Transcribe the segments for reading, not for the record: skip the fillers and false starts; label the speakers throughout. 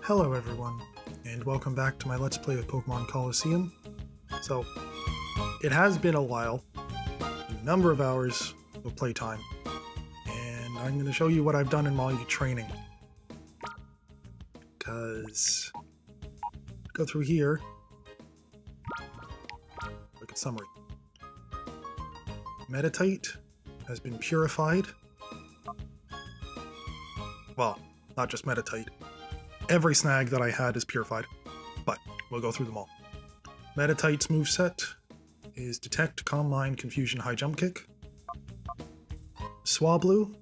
Speaker 1: Hello everyone, and welcome back to my Let's Play of Pokémon Colosseum. So, it has been a while, a number of hours of playtime, and I'm going to show you what I've done in my training. Because, go through here, look at summary. Meditite has been purified. Well, not just Meditite. Every snag that I had is purified, but we'll go through them all. Meditite's moveset is Detect, Calm Mind, Confusion, High Jump Kick. Swablu,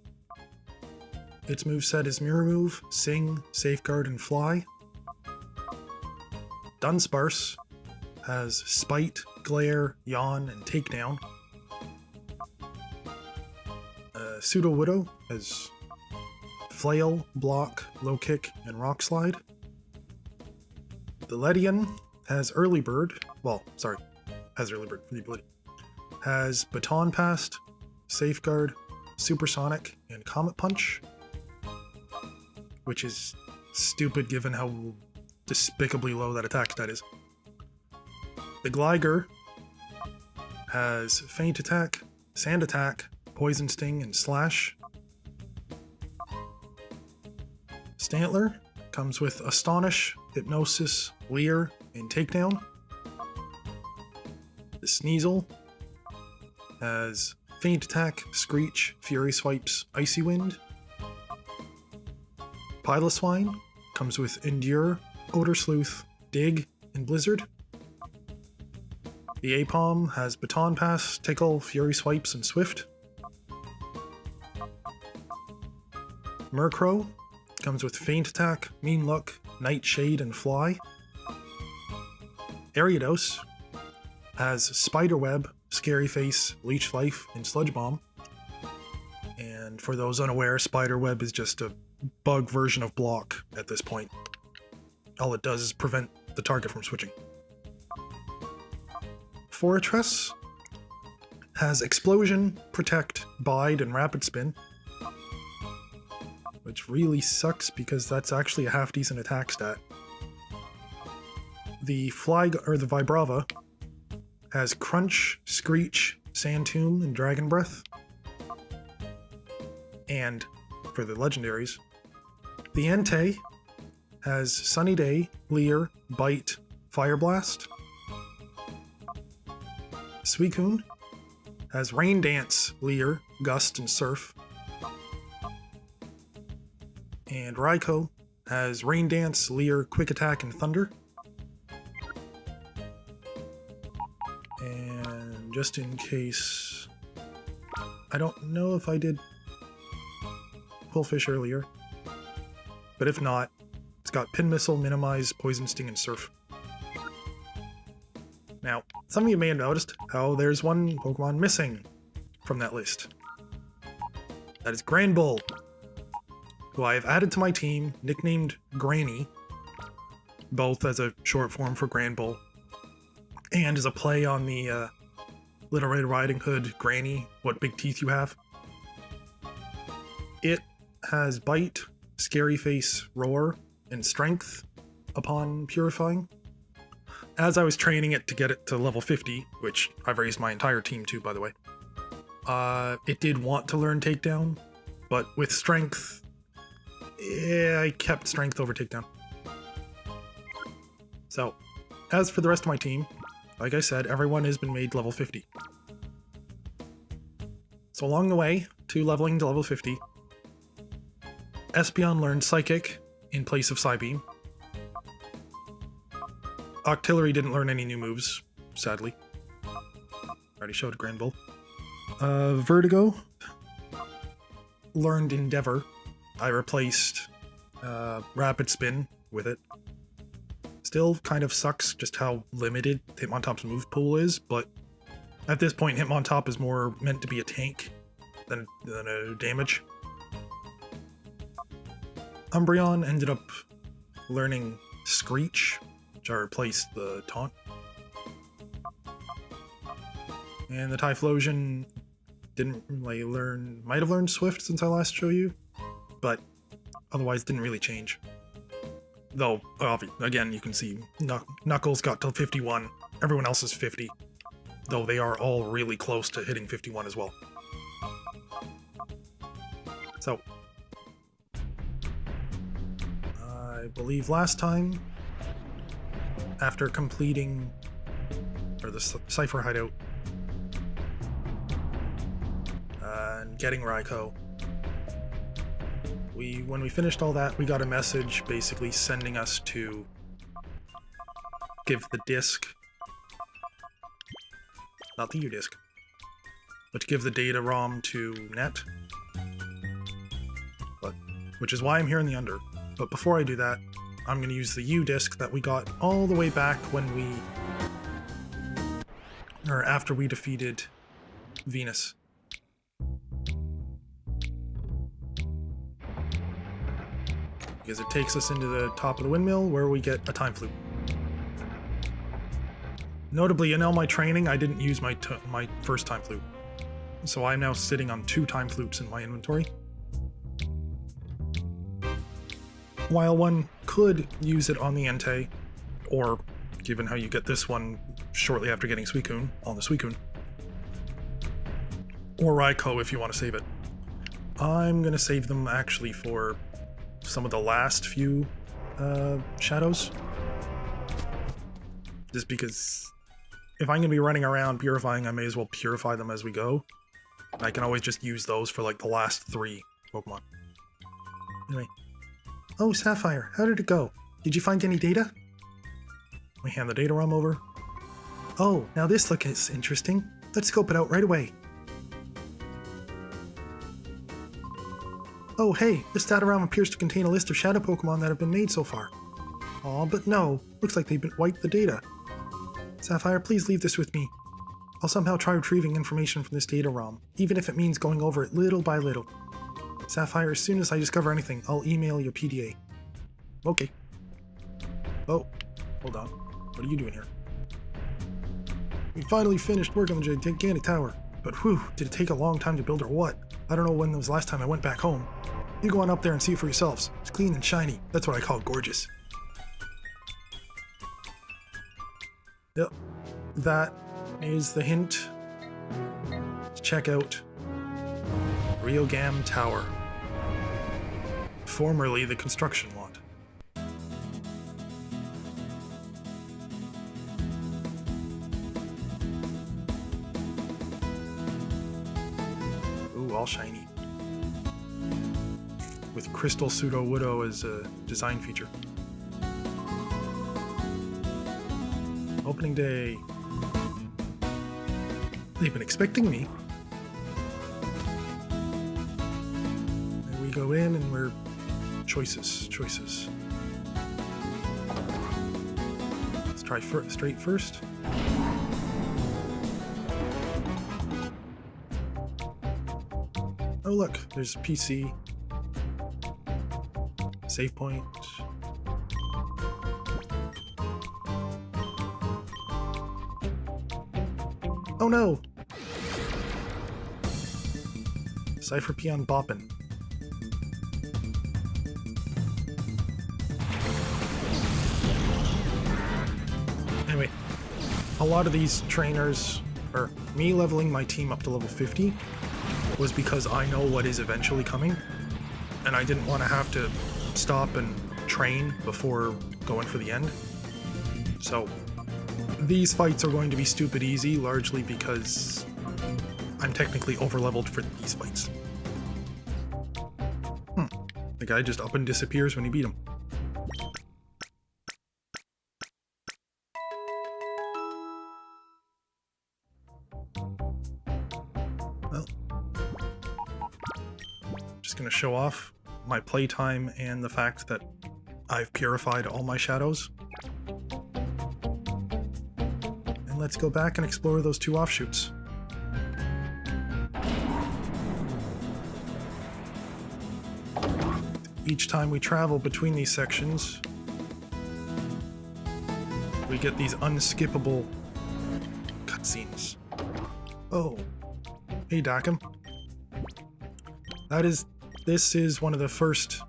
Speaker 1: its moveset is Mirror Move, Sing, Safeguard, and Fly. Dunsparce has Spite, Glare, Yawn, and Takedown. Pseudo-Widow has Flail, Block, Low Kick, and Rock Slide. The Ledian has Early Bird, has Early Bird for the ability. Has Baton Pass, Safeguard, Supersonic, and Comet Punch. Which is stupid given how despicably low that attack stat is. The Gligar has Feint Attack, Sand Attack, Poison Sting, and Slash. Stantler comes with Astonish, Hypnosis, Leer, and Takedown. The Sneasel has Feint Attack, Screech, Fury Swipes, Icy Wind. Piloswine comes with Endure, Odor Sleuth, Dig, and Blizzard. The Apom has Baton Pass, Tickle, Fury Swipes, and Swift. Murkrow comes with Feint Attack, Mean Look, Nightshade, and Fly. Ariados has Spiderweb, Scary Face, Leech Life, and Sludge Bomb. And for those unaware, Spiderweb is just a bug version of Block at this point. All it does is prevent the target from switching. Fortress has Explosion, Protect, Bide, and Rapid Spin. Which really sucks because that's actually a half-decent attack stat. The Vibrava has Crunch, Screech, Sand Tomb, and Dragon Breath. And for the legendaries, the Entei has Sunny Day, Leer, Bite, Fire Blast. Suicune has Rain Dance, Leer, Gust, and Surf. And Raikou has Rain Dance, Leer, Quick Attack, and Thunder. And just in case, I don't know if I did Quillfish earlier, but if not, it's got Pin Missile, Minimize, Poison Sting, and Surf. Now, some of you may have noticed how there's one Pokemon missing from that list. That is Granbull, who I have added to my team, nicknamed Granny, both as a short form for Granbull, and as a play on the Little Red Riding Hood, Granny, what big teeth you have. It has Bite, Scary Face, Roar, and Strength upon purifying. As I was training it to get it to level 50, which I've raised my entire team to, by the way, it did want to learn Takedown, but with Strength, I kept Strength over Takedown. So, as for the rest of my team, like I said, everyone has been made level 50. So along the way to leveling to level 50, Espeon learned Psychic in place of Psybeam. Octillery didn't learn any new moves, sadly. Already showed Granbull. Vertigo learned Endeavor. I replaced Rapid Spin with it. Still kind of sucks just how limited Hitmontop's move pool is, but at this point Hitmontop is more meant to be a tank than a damage. Umbreon ended up learning Screech, which I replaced the Taunt. And the Typhlosion didn't really learn, might have learned Swift since I last showed you, but otherwise didn't really change. Though, again, you can see Knuckles got to 51. Everyone else is 50. Though they are all really close to hitting 51 as well. So, I believe last time, after completing, or the Cypher Hideout, and getting Raikou, when we finished all that, we got a message basically sending us to give the disc, not the U-disc, but to give the data ROM to Net, which is why I'm here in the Under. But before I do that, I'm going to use the U-disc that we got all the way back when after we defeated Venus. Because it takes us into the top of the windmill where we get a time flute. Notably, in all my training, I didn't use my first time flute. So I'm now sitting on 2 time flutes in my inventory. While one could use it on the Entei, or given how you get this one shortly after getting Suicune, on the Suicune, or Raikou if you want to save it. I'm going to save them actually for some of the last few shadows. Just because if I'm going to be running around purifying, I may as well purify them as we go. I can always just use those for like the last 3 Pokemon. Anyway. Oh, Sapphire, how did it go? Did you find any data? We hand the data ROM over. Oh, now this looks interesting. Let's scope it out right away. Oh, hey, this data ROM appears to contain a list of shadow Pokemon that have been made so far. Aw, but no, looks like they've been wiped the data. Sapphire, please leave this with me. I'll somehow try retrieving information from this data ROM, even if it means going over it little by little. Sapphire, as soon as I discover anything, I'll email your PDA. Okay. Oh, hold on. What are you doing here? We finally finished work on the gigantic tower. But whew, did it take a long time to build or what? I don't know when was the last time I went back home. You go on up there and see it for yourselves. It's clean and shiny. That's what I call gorgeous. Yep. That is the hint to check out Ryogam Tower, formerly the construction lot. Ooh, all shiny. With Crystal Pseudo Widow as a design feature. Opening day. They've been expecting me. Go in and we're choices. Let's try straight first. Oh look, there's PC. Save point. Oh no! Cypher Peon boppin'. Anyway, a lot of these trainers, or me leveling my team up to level 50, was because I know what is eventually coming, and I didn't want to have to stop and train before going for the end. So, these fights are going to be stupid easy, largely because I'm technically over-leveled for these fights. The guy just up and disappears when you beat him. Well, just gonna show off my playtime and the fact that I've purified all my shadows. And let's go back and explore those 2 offshoots. Each time we travel between these sections, we get these unskippable cutscenes. Oh, hey Dakim. This is one of the first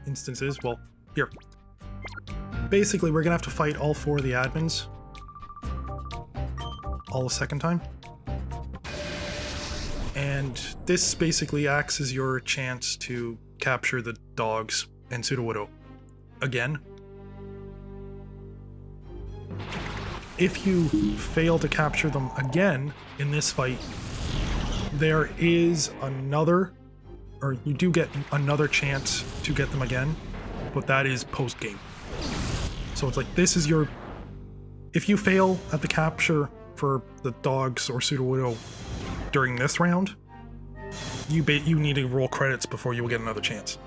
Speaker 1: instances, well, here. basically, we're gonna have to fight all 4 of the admins all a second time. And this basically acts as your chance to capture the dogs and Sudowoodo again. If you fail to capture them again in this fight, there is another, or you do get another chance to get them again, but that is post-game. So it's like, this is your... If you fail at the capture for the dogs or Sudowoodo during this round, you need to roll credits before you will get another chance.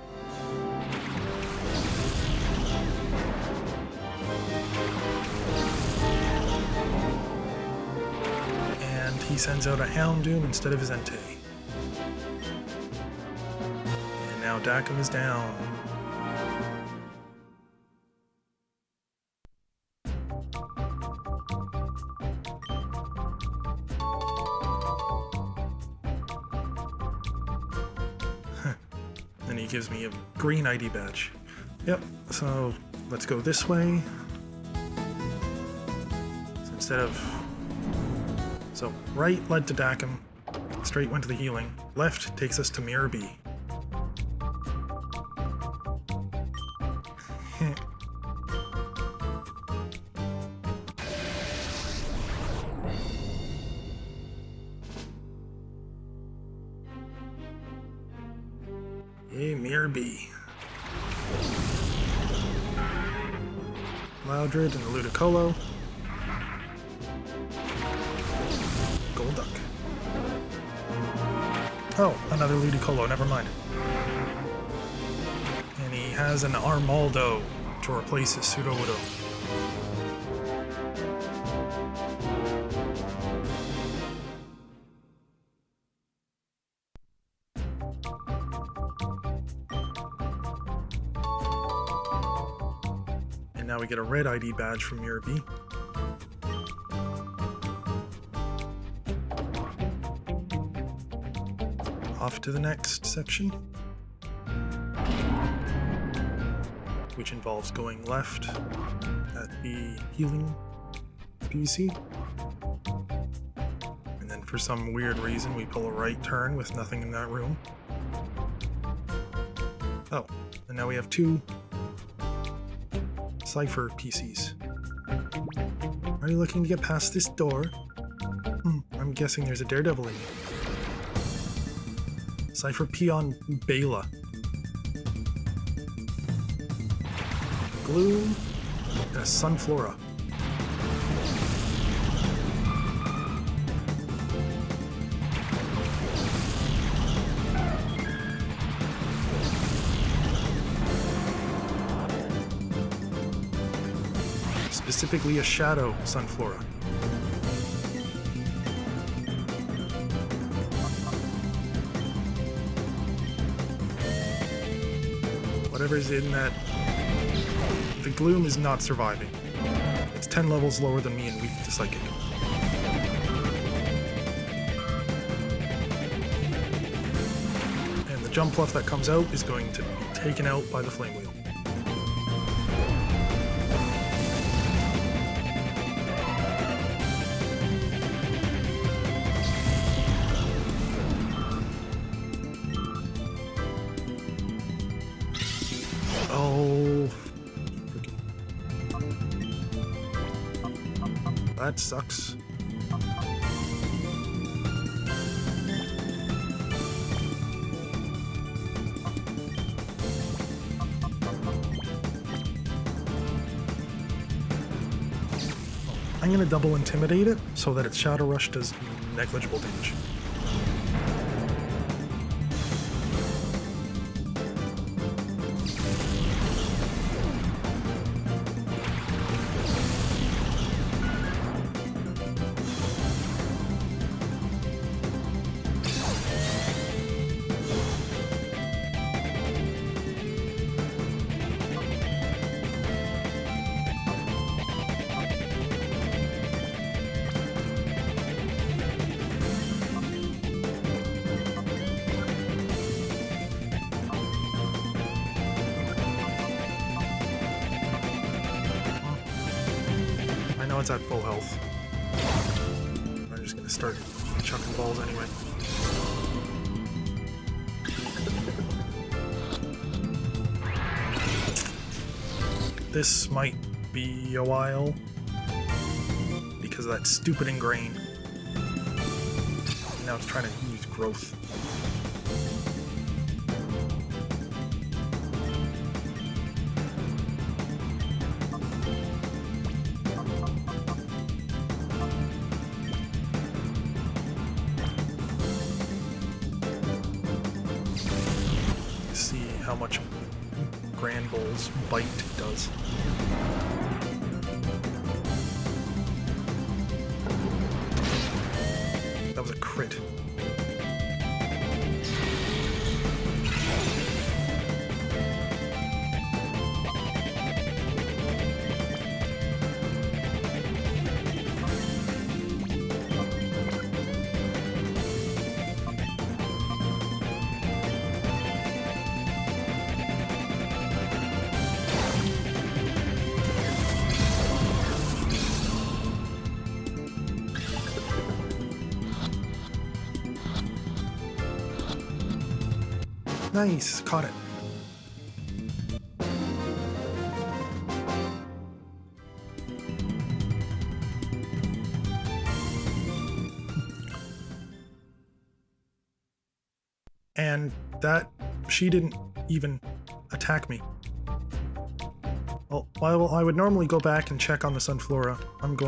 Speaker 1: And he sends out a Houndoom instead of his Entei. And now Dakum is down. Then he gives me a green ID badge. Yep, so let's go this way. So instead of... So right led to Dakum, straight went to the healing. Left takes us to Mirror B. Yay, Mirror B. Loudred and a Ludicolo. Golduck. Oh, another Ludicolo, never mind. And he has an Armaldo to replace his Sudowoodo. Now we get a red ID badge from Mirror B. Off to the next section, which involves going left at the healing PC. And then for some weird reason, we pull a right turn with nothing in that room. Oh, and now we have 2 Cypher PCs. Are you looking to get past this door? I'm guessing there's a Daredevil in you. Cypher Peon Bela. Gloom and a Sunflora. Specifically a Shadow Sunflora. Whatever's in that... The Gloom is not surviving. It's 10 levels lower than me and weak to Psychic. And the Jumpluff that comes out is going to be taken out by the Flame Wheel. Oh, that sucks. I'm gonna double intimidate it so that its Shadow Rush does negligible damage. Now it's at full health. I'm just gonna start chucking balls anyway. This might be a while because of that stupid ingrain. Now it's trying to use growth. See how much Grand Bull's bite does. That was a crit. Nice, caught it. And that, she didn't even attack me. Well, while I would normally go back and check on the Sunflora, I'm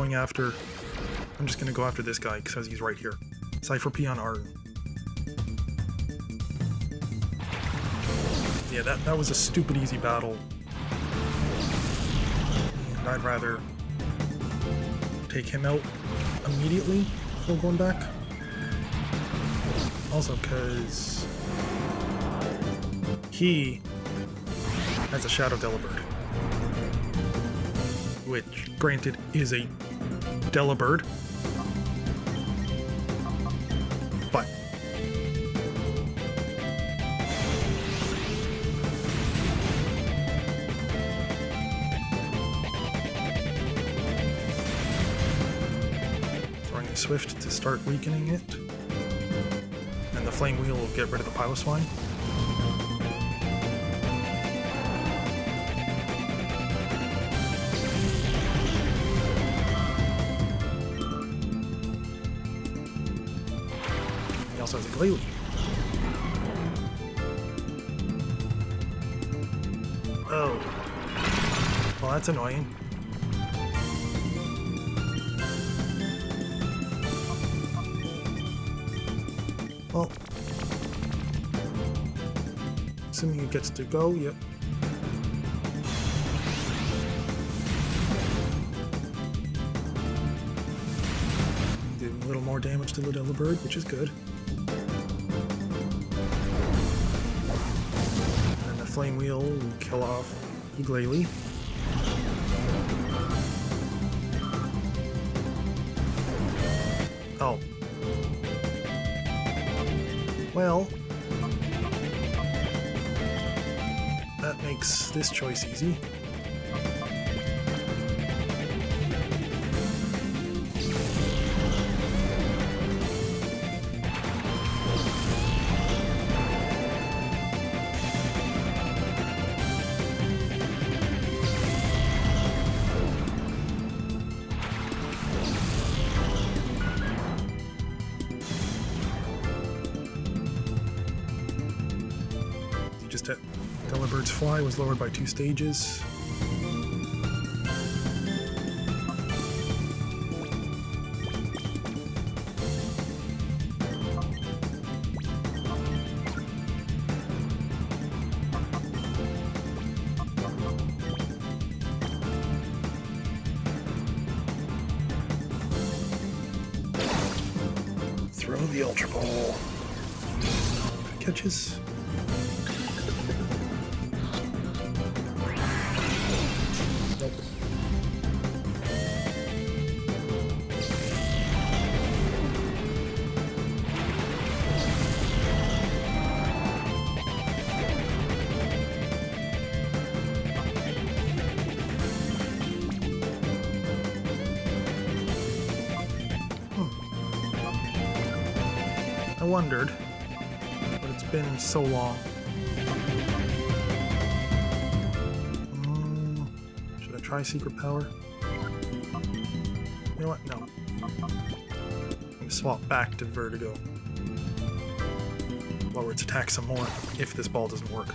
Speaker 1: just gonna go after this guy because he's right here. Cypher P on Arden. Yeah, that was a stupid easy battle. And I'd rather take him out immediately before going back. Also, because he has a Shadow Delibird, which, granted, is a Delibird, but throwing Swift to start weakening it. And the Flame Wheel will get rid of the Piloswine. He also has a Glalie. Oh. Well, that's annoying. Well, assuming it gets to go, yep. Do a little more damage to the Delibird, which is good. And the Flame Wheel will kill off the Glalie. Oh. Well, that makes this choice easy. Delibird's Fly was lowered by 2 stages. Throw the Ultra Ball. Catches. wondered, but it's been so long. Should I try Secret Power? You know what? No. I'm gonna swap back to Vertigo. Lower its attack some more, if this ball doesn't work.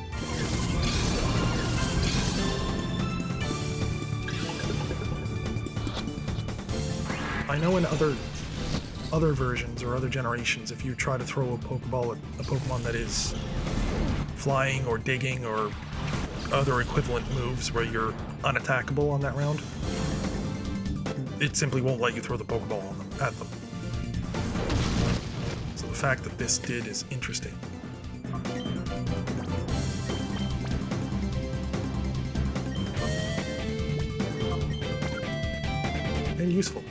Speaker 1: I know in other versions or other generations, if you try to throw a Pokeball at a Pokemon that is flying or digging or other equivalent moves where you're unattackable on that round, it simply won't let you throw the Pokeball on them, at them. So the fact that this did is interesting. And useful.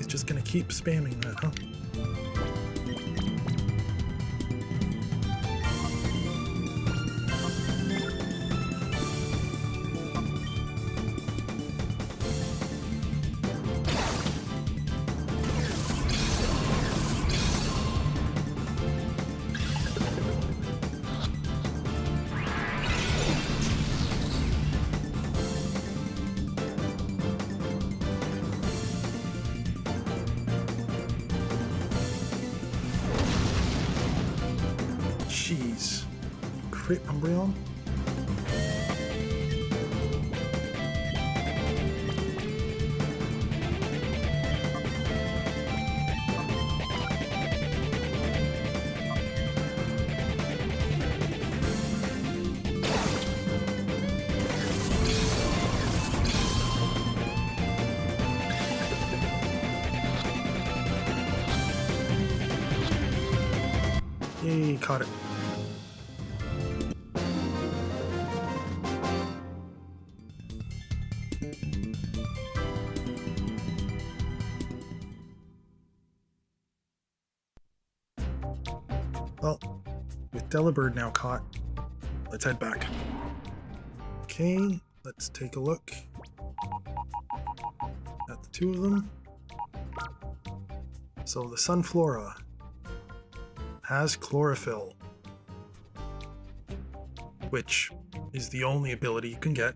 Speaker 1: Just gonna keep spamming that, huh? Jeez. Crit Umbreon? Yay, caught it. Well, with Delibird now caught, let's head back. Okay, let's take a look at the two of them. So the Sunflora has Chlorophyll, which is the only ability you can get.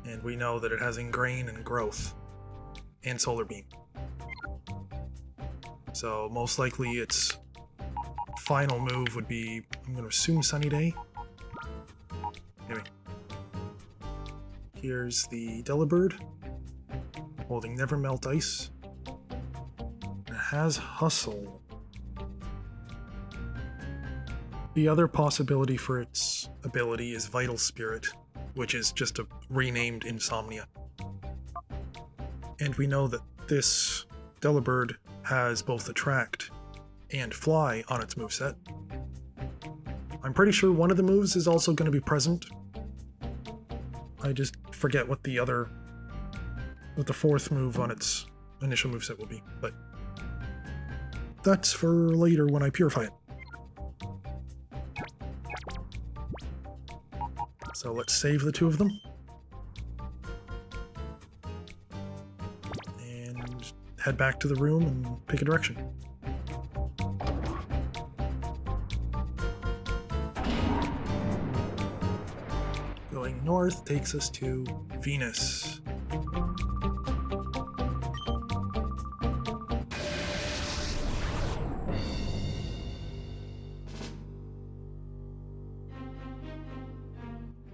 Speaker 1: And we know that it has Ingrain and Growth and Solar Beam. So most likely its final move would be, I'm going to assume Sunny Day. Anyway. Here's the Delibird, holding Never Melt Ice. It has Hustle. The other possibility for its ability is Vital Spirit, which is just a renamed Insomnia. And we know that this Delibird has both Attract and Fly on its moveset. I'm pretty sure one of the moves is also going to be present. I just forget what the fourth move on its initial moveset will be, but that's for later when I purify it. So let's save the two of them. And head back to the room and pick a direction. Going north takes us to Venus.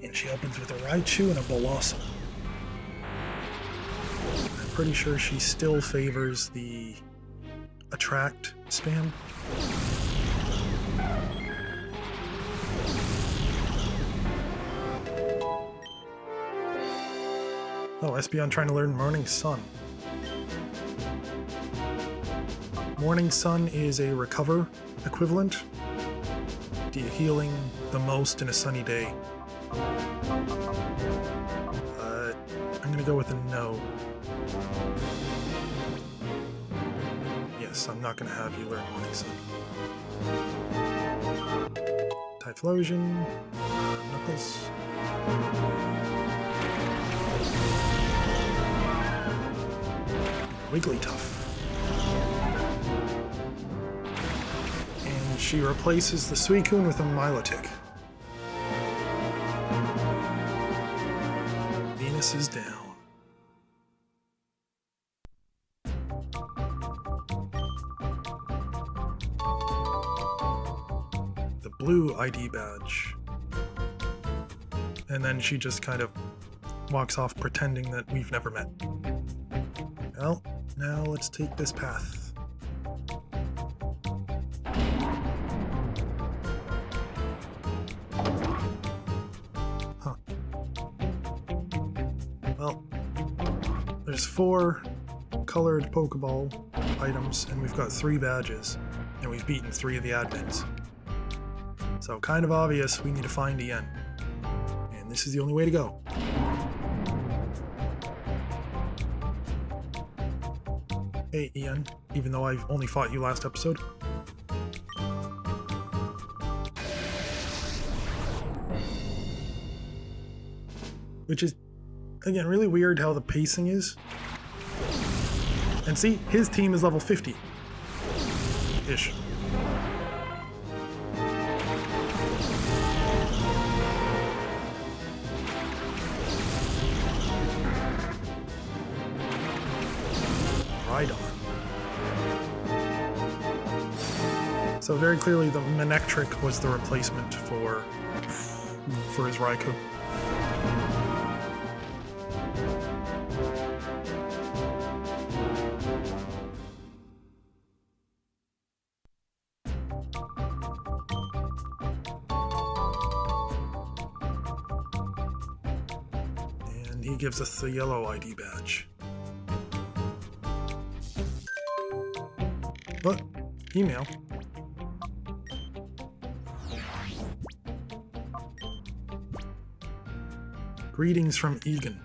Speaker 1: And she opens with a Raichu and a Blossom. I'm pretty sure she still favors the Attract spam. Oh, Espeon trying to learn Morning Sun. Morning Sun is a recover equivalent. Healing the most in a sunny day. I'm gonna go with a no. Yes, I'm not gonna have you learn Morning Sun. Typhlosion, Knuckles. Wigglytuff. And she replaces the Suicune with a Milotic. Venus is down. The blue ID badge. And then she just kind of walks off pretending that we've never met. Well, now let's take this path. Huh. Well, there's 4 colored Pokeball items, and we've got 3 badges, and we've beaten 3 of the admins. So kind of obvious we need to find Ian. And this is the only way to go. Hey Ian, even though I've only fought you last episode. Which is, again, really weird how the pacing is. And see, his team is level 50-ish. Rhydon. So very clearly the Manectric was the replacement for his Raikou. And he gives us the yellow ID badge. But, email. Greetings from Egan.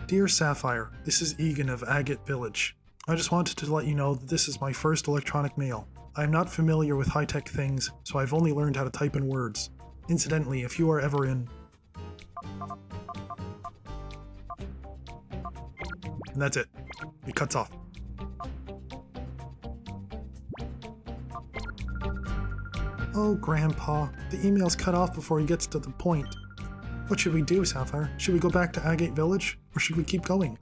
Speaker 1: Dear Sapphire, this is Egan of Agate Village. I just wanted to let you know that this is my first electronic mail. I am not familiar with high-tech things, so I've only learned how to type in words. Incidentally, if you are ever in... And that's it. It cuts off. Oh, Grandpa, the email's cut off before he gets to the point. What should we do, Sapphire? Should we go back to Agate Village, or should we keep going?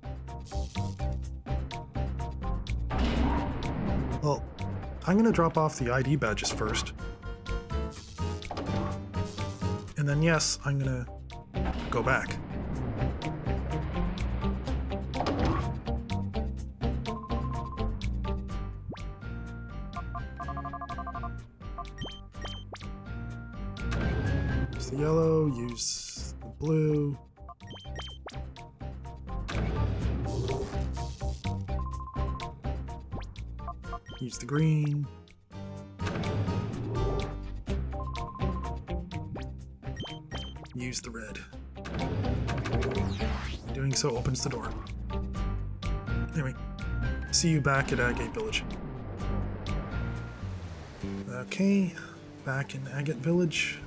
Speaker 1: Well, I'm gonna drop off the ID badges first. And then yes, I'm gonna go back. Use the yellow, use the blue. Use the green. Use the red. Doing so opens the door. Anyway, see you back at Agate Village. Okay, back in Agate Village.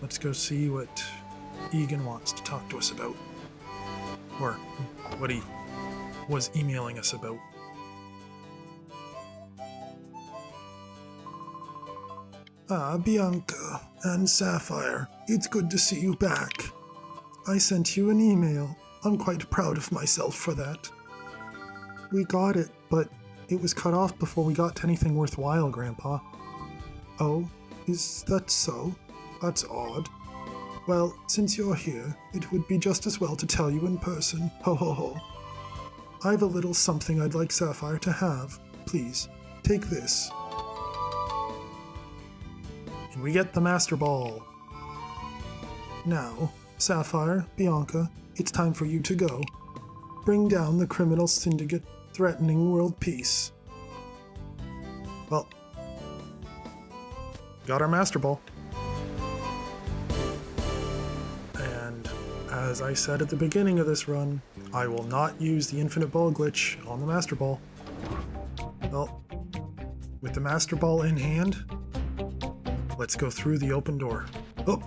Speaker 1: Let's go see what Egan wants to talk to us about. Or what he was emailing us about. Ah, Bianca and Sapphire, it's good to see you back. I sent you an email. I'm quite proud of myself for that. We got it, but it was cut off before we got to anything worthwhile, Grandpa. Oh, is that so? That's odd. Well, since you're here, it would be just as well to tell you in person. Ho ho ho. I've a little something I'd like Sapphire to have. Please, take this. And we get the Master Ball. Now, Sapphire, Bianca, it's time for you to go. Bring down the criminal syndicate threatening world peace. Well, got our Master Ball. And as I said at the beginning of this run, I will not use the infinite ball glitch on the Master Ball. Well, with the Master Ball in hand, let's go through the open door. Oh!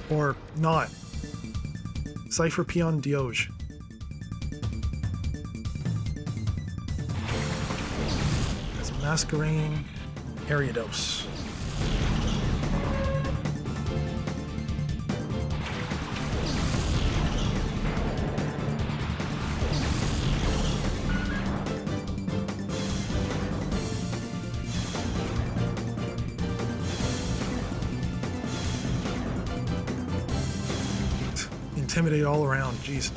Speaker 1: Or not. Cypher Peon Dioge. That's Masquerain Ariados. Intimidate all around, jeez.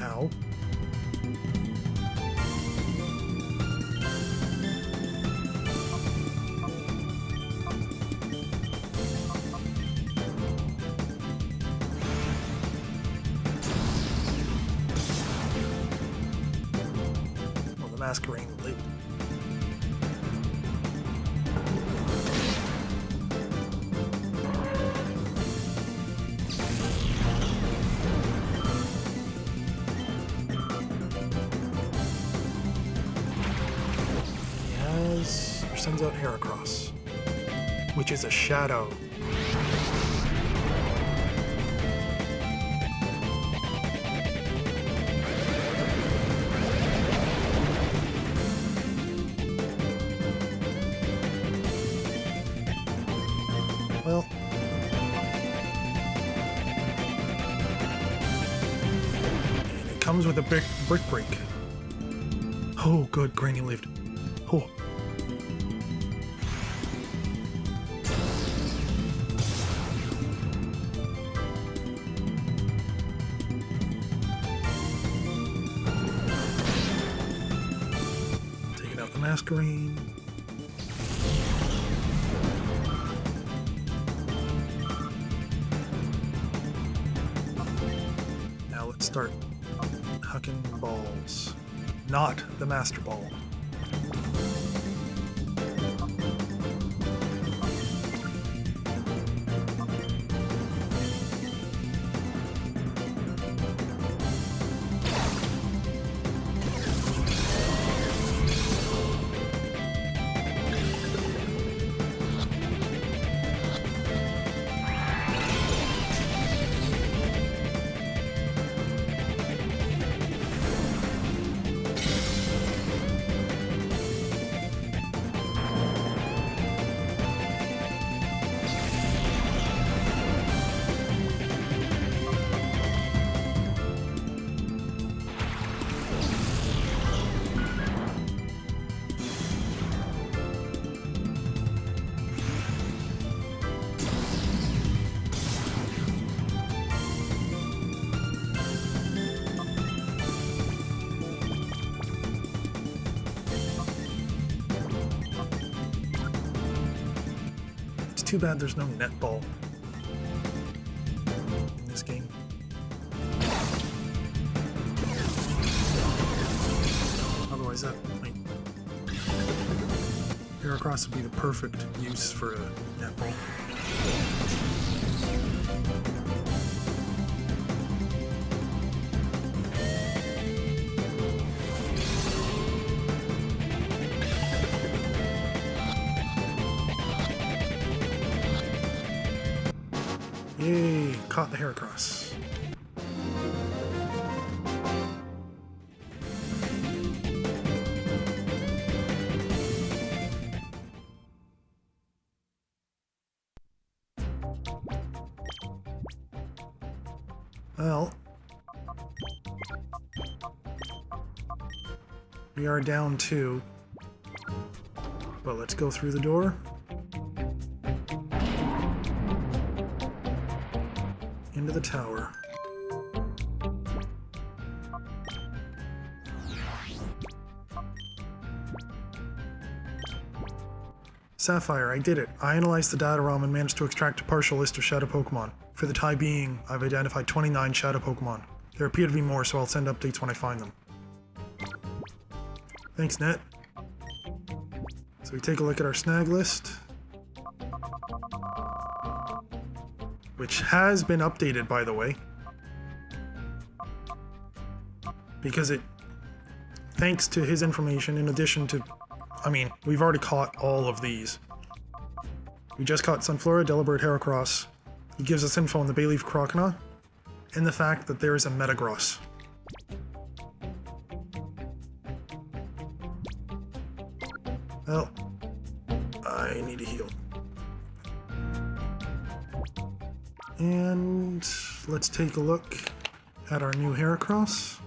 Speaker 1: Ow. Well, the Masquerain will leave. Sends out Heracross, which is a shadow. Well, and it comes with a big brick break. Oh, good, Granny lived. Oh. Masquerain. Now let's start hucking balls. Not the Master Ball. Too bad there's no netball in this game. Otherwise that might... Heracross would be the perfect use for a netball. Yay, caught the Heracross. Well, we are down 2, but let's go through the door. Into the tower. Sapphire, I did it. I analyzed the data ROM and managed to extract a partial list of shadow Pokemon. For the time being, I've identified 29 shadow Pokemon. There appear to be more, so I'll send updates when I find them. Thanks, Net. So we take a look at our snag list, which has been updated, by the way, because it, thanks to his information, in addition to, I mean, we've already caught all of these. We just caught Sunflora, Delibird, Heracross. He gives us info on the Bayleaf Croconaw, and the fact that there is a Metagross. Well, I need to heal. And let's take a look at our new Heracross.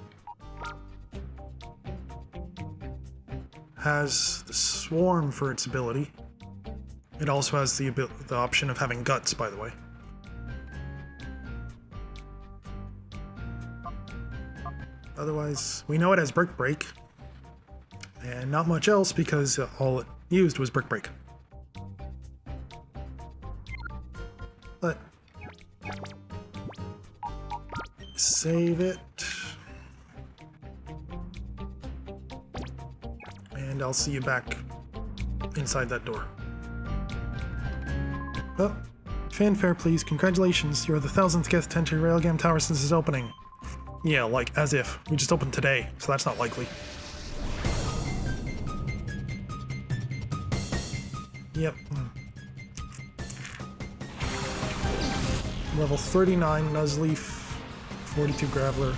Speaker 1: Has the Swarm for its ability. It also has the option of having Guts, by the way. Otherwise, we know it has Brick Break, and not much else because all it used was Brick Break. But save it, and I'll see you back inside that door. Oh, fanfare please, congratulations, you're the 1000th guest to enter Railgam Tower since its opening. Yeah, like, as if. We just opened today, so that's not likely. Yep. Level 39 Nuzleaf, 42 Graveler.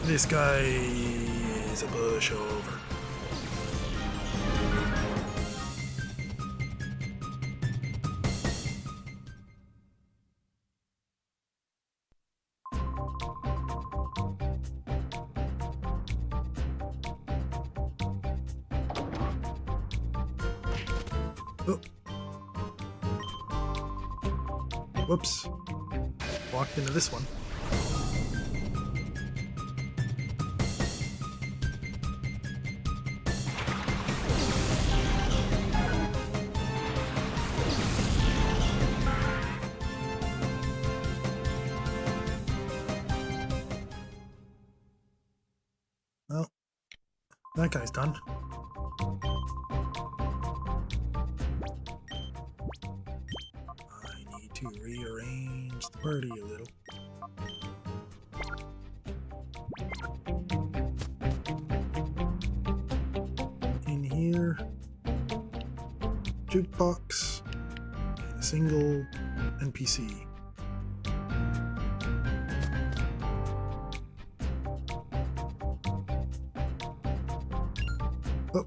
Speaker 1: This guy is a pushover. Oh. Whoops. Walked into this one. Well, that guy's done. To rearrange the party a little. In here, jukebox, and a single NPC. Oh.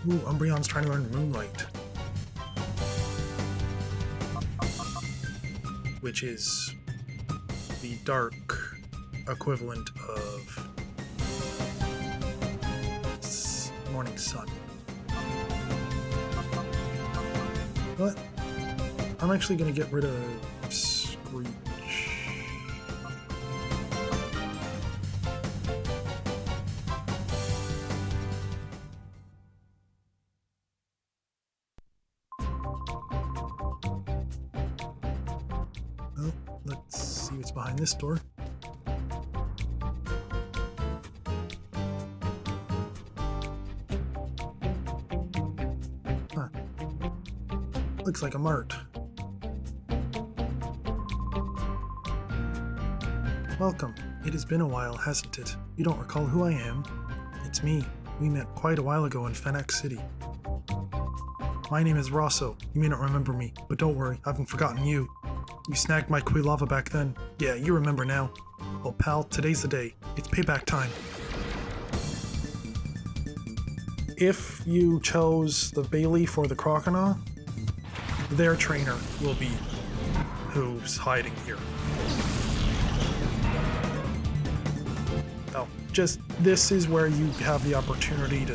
Speaker 1: Ooh, Umbreon's trying to learn Moonlight. Which is the dark equivalent of Morning Sun. But I'm actually going to get rid of Screech. Well, let's see what's behind this door. Huh. Looks like a mart. Welcome. It has been a while, hasn't it? You don't recall who I am? It's me. We met quite a while ago in Fennec City. My name is Rosso. You may not remember me, but don't worry, I haven't forgotten you. You snagged my Quilava back then. Yeah, you remember now. Well, pal, today's the day. It's payback time. If you chose the Bayleaf or the Croconaw, their trainer will be who's hiding here. Oh, just this is where you have the opportunity to,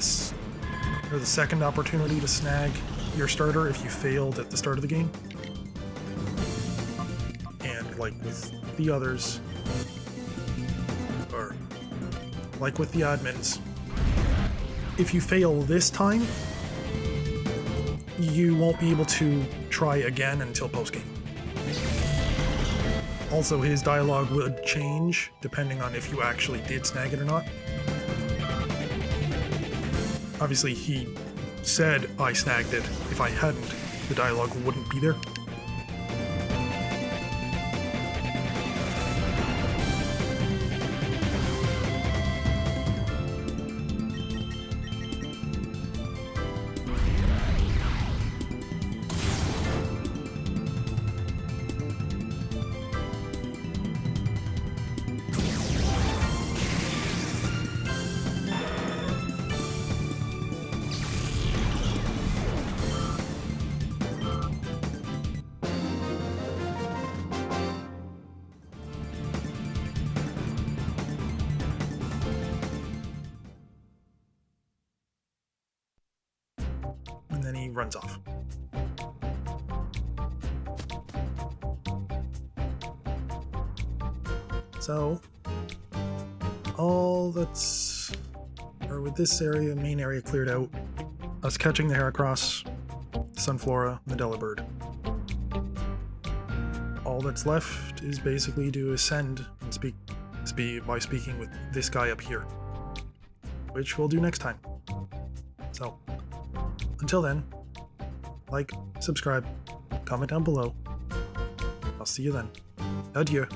Speaker 1: or the second opportunity to snag your starter if you failed at the start of the game. And like with the others, or like with the admins, if you fail this time, you won't be able to try again until post-game. Also, his dialogue would change depending on if you actually did snag it or not. Obviously, he said I snagged it. If I hadn't, the dialogue wouldn't be there. And then he runs off. So, all that's, or with this area, main area cleared out, us catching the Heracross, Sunflora, and the Delibird. All that's left is basically to ascend and speak by speaking with this guy up here, which we'll do next time. So, until then, like, subscribe, comment down below. I'll see you then. Adieu.